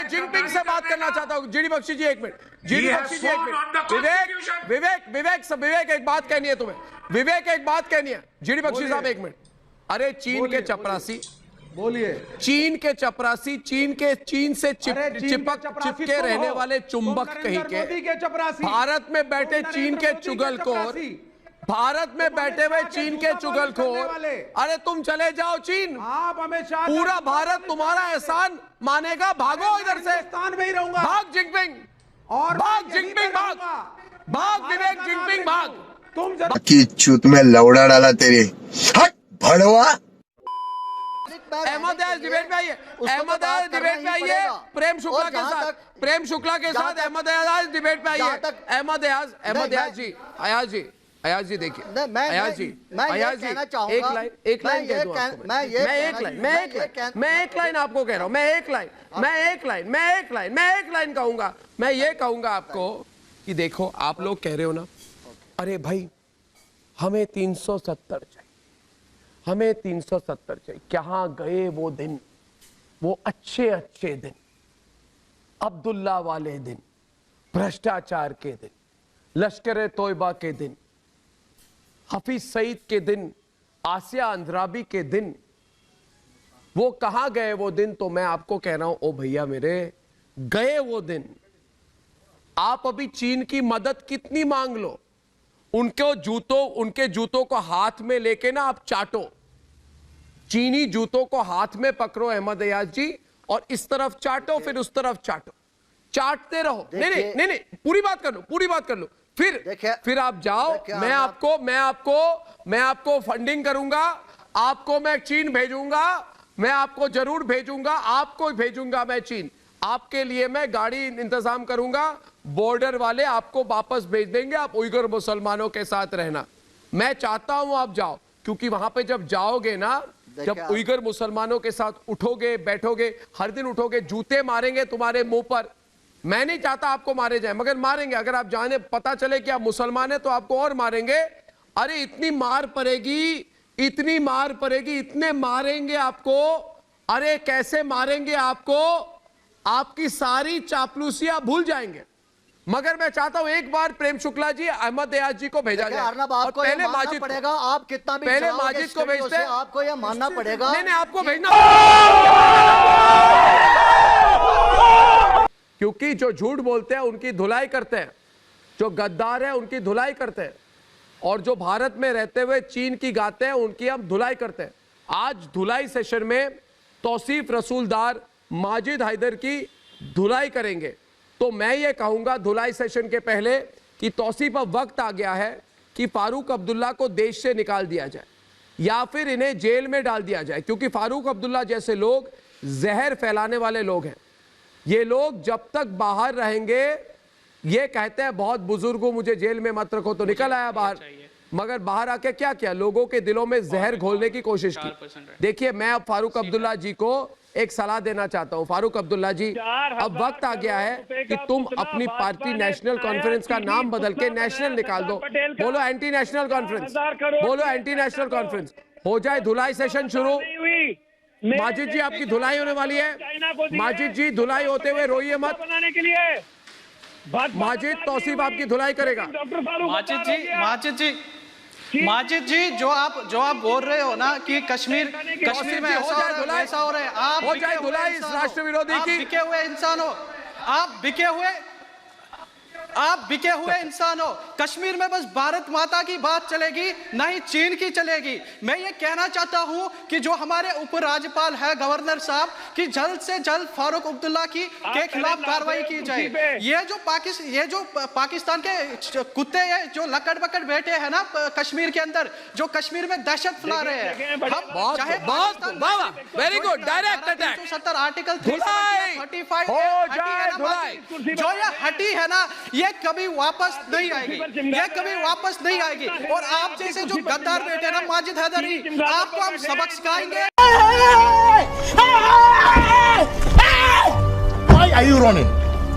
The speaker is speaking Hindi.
मैं जिनपिंग से बात करना चाहता हूं। जीडी बख्शी जी एक मिनट, जीडी बख्शी जी एक मिनट। विवेक एक बात कहनी है तुम्हें, विवेक एक बात कहनी है। जीडी बख्शी साहब एक मिनट। अरे चीन के चपरासी, बोलिए। चीन के चपरासी, चीन से चिपके रहने वाले चुंबक कहीं के, भारत में बैठे चीन के चुगलखोर, भारत में बैठे हुए चीन के चुगलखोर, अरे तुम चले जाओ चीन, आप हमेशा पूरा भारत तुम्हारा एहसान मानेगा। भागो इधर से, स्थान में ही रहूंगा। भाग जिनपिंग, और भाग जिनपिंग, भाग भाग विवेक जिनपिंग, भाग। तुम की चूत में लौड़ा डाला तेरे, हट भड़वा। अहमद अयाज डिबेट में आइए, अहमद अयाज डिबेट में आइए, प्रेम शुक्ला के साथ, प्रेम शुक्ला के साथ अहमद अयाज डिबेट में आइए। अहमद अयाज जी, अयाज जी देखिए, अयाज जी एक लाइन कह दूं आपको, मैं एक लाइन आपको कह रहा हूं, मैं एक लाइन कहूंगा। मैं ये कहूंगा आपको कि देखो आप लोग कह रहे हो ना, अरे भाई हमें 370 चाहिए, हमें 370 चाहिए। कहां गए वो दिन, वो अच्छे दिन, अब्दुल्ला वाले दिन, भ्रष्टाचार के दिन, लश्कर तोयबा के दिन, हफीज सईद के दिन, आसिया अंद्राबी के दिन, वो कहां गए वो दिन? तो मैं आपको कह रहा हूं, ओ भैया मेरे, गए वो दिन। आप अभी चीन की मदद कितनी मांग लो, उनके जूतों को हाथ में लेके ना आप चाटो, चीनी जूतों को हाथ में पकड़ो अहमद अयाज जी, और इस तरफ चाटो फिर उस तरफ चाटो, चाटते रहो। नहीं, पूरी बात कर लो, फिर आप जाओ। मैं आपको फंडिंग करूंगा, आपको मैं चीन भेजूंगा, मैं आपको जरूर भेजूंगा, आपको भेजूंगा मैं चीन, आपके लिए मैं गाड़ी इंतजाम करूंगा, बॉर्डर वाले आपको वापस भेज देंगे, आप उइगर मुसलमानों के साथ रहना। मैं चाहता हूं आप जाओ, क्योंकि वहां पे जब जाओगे ना, जब उइगर मुसलमानों के साथ उठोगे बैठोगे, हर दिन उठोगे, जूते मारेंगे तुम्हारे मुंह पर। मैं नहीं चाहता आपको मारे जाए, मगर मारेंगे। अगर आप जाने पता चले कि आप मुसलमान हैं तो आपको और मारेंगे। अरे इतनी मार पड़ेगी, इतनी मार पड़ेगी, इतने मारेंगे आपको। अरे कैसे मारेंगे आपको, आपकी सारी चापलूसियां भूल जाएंगे। मगर मैं चाहता हूं एक बार प्रेम शुक्ला जी, अहमद अयाज जी को भेजा जाए, और पहले माजिद पड़ेगा। आप कितना भी पहले माजिद को भेजते हैं, आपको यह मानना पड़ेगा। नहीं आपको भेजना, क्योंकि जो झूठ बोलते हैं उनकी धुलाई करते हैं, जो गद्दार है उनकी धुलाई करते हैं, और जो भारत में रहते हुए चीन की गाते हैं उनकी हम धुलाई करते हैं। आज धुलाई सेशन में तौसीफ रसूलदार, माजिद हैदर की धुलाई करेंगे। तो मैं ये कहूंगा धुलाई सेशन के पहले कि तौसीफ, अब वक्त आ गया है कि फारूक अब्दुल्ला को देश से निकाल दिया जाए, या फिर इन्हें जेल में डाल दिया जाए, क्योंकि फारूक अब्दुल्ला जैसे लोग जहर फैलाने वाले लोग हैं। ये लोग जब तक बाहर रहेंगे, ये कहते हैं बहुत बुजुर्गों मुझे जेल में मत रखो, तो निकल आया बाहर, मगर बाहर आके क्या किया, लोगों के दिलों में जहर घोलने की कोशिश की। देखिए मैं अब फारूक अब्दुल्ला जी को एक सलाह देना चाहता हूं। फारूक अब्दुल्ला जी, अब वक्त आ गया है कि तुम अपनी पार्टी नेशनल कॉन्फ्रेंस का नाम बदल के नेशनल निकाल दो। बोलो एंटी नेशनल कॉन्फ्रेंस, बोलो एंटी नेशनल कॉन्फ्रेंस। हो जाए धुलाई सेशन शुरू। माजिद जी आपकी धुलाई होने वाली है, माजिद जी धुलाई होते हुए रोइए मत। माजिद, तौसीफ आपकी धुलाई करेगा। माजिद जी जो आप बोल रहे हो ना कि कश्मीर में ऐसा हो रहा है, आप हो जाए धुलाई इस राष्ट्र विरोधी की। बिके हुए इंसान हो, आप बिके हुए इंसान हो। कश्मीर में बस भारत माता की बात चलेगी, ना ही चीन की चलेगी। मैं ये कहना चाहता हूं कि जो हमारे उपराज्यपाल है गवर्नर साहब, कि जल्द से जल्द फारूक अब्दुल्ला के खिलाफ कार्रवाई की जाए। ये जो पाकिस्तान के कुत्ते हैं जो लकड़ बकड़ बैठे हैं ना कश्मीर के अंदर, जो कश्मीर में दहशत फैला रहे हैं, very good, direct attack. 70 article 35 जो ये हटी है ना, ये कभी वापस नहीं आएगी, ये कभी वापस नहीं आएगी। और आप जैसे जो गद्दार बेटे ना माजिद हैदरी, आपको हम सबक सिखाएंगे। Why are you running?